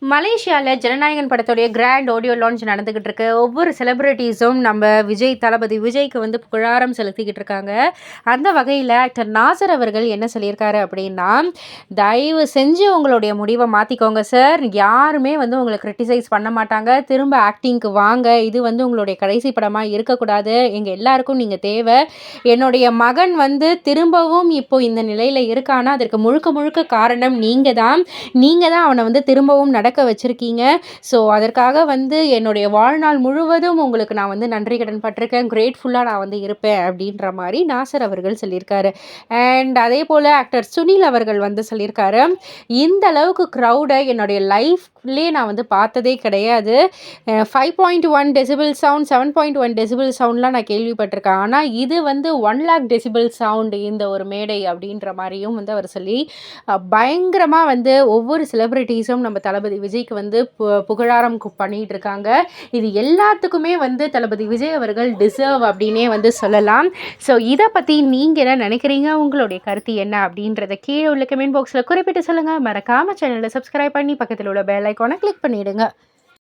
மலேசியாவில் ஜனநாயகன் படத்துடைய grand audio launch நடந்துக்கிட்டு இருக்கு. ஒவ்வொரு செலிபிரிட்டிஸும் நம்ம தளபதி விஜய்க்கு வந்து புகழாரம் செலுத்திக்கிட்டு இருக்காங்க. அந்த வகையில் ஆக்டர் நாசர் அவர்கள் என்ன சொல்லியிருக்காரு அப்படின்னா, தயவு செஞ்சு உங்களுடைய முடிவை மாற்றிக்கோங்க சார். யாருமே வந்து உங்களை கிரிட்டிசைஸ் பண்ண மாட்டாங்க. திரும்ப ஆக்டிங்க்கு வாங்க. இது வந்து உங்களுடைய கடைசி படமாக இருக்கக்கூடாது. எங்கள் எல்லாருக்கும் நீங்கள் தேவை. என்னுடைய மகன் வந்து திரும்பவும் இப்போ இந்த நிலையில் இருக்கானா அதற்கு முழுக்க முழுக்க காரணம் நீங்கள் தான் அவனை வந்து திரும்பவும் நடக்க வச்சுருக்கீங்க. ஸோ அதற்காக வந்து என்னுடைய வாழ்நாள் முழுவதும் உங்களுக்கு நான் வந்து நன்றி கடன் பட்டிருக்கேன். கிரேட்ஃபுல்லாக நான் வந்து இருப்பேன் அப்படின்ற மாதிரி நாசர் அவர்கள் சொல்லியிருக்காரு. அண்ட் அதே போல் ஆக்டர் சுனில் அவர்கள் வந்து சொல்லியிருக்காரு, இந்த அளவுக்கு க்ரௌடை என்னுடைய லைஃப்லேயே நான் வந்து பார்த்ததே கிடையாது. 5.1 டெசிபிள் சவுண்ட் 7.1 டெசிபிள் சவுண்ட்லாம் நான் கேள்விப்பட்டிருக்கேன். ஆனால் இது வந்து 1 லேக் டெசிபிள் சவுண்டு இந்த ஒரு மேடை அப்படின்ற மாதிரியும் வந்து அவர் சொல்லி பயங்கரமாக வந்து ஒவ்வொரு செலிப்ரிட்டிஸும் நம்ம தளபதி விஜய்க்கு வந்து புகழாரம் பண்ணிகிட்டு இருக்காங்க. இது எல்லாத்துக்குமே வந்து தளபதி விஜய் அவர்கள் டிசர்வ் அப்படின்னே வந்து சொல்லலாம். ஸோ இதை பற்றி நீங்கள் என்ன நினைக்கிறீங்க? உங்களுடைய கருத்து என்ன அப்படின்றத கீழே உள்ள கமெண்ட் பாக்ஸில் குறிப்பிட்டு சொல்லுங்கள். மறக்காமல் சேனலை சப்ஸ்கிரைப் பண்ணி பக்கத்தில் உள்ள பெல் ஐக்கானை கிளிக் பண்ணிவிடுங்க.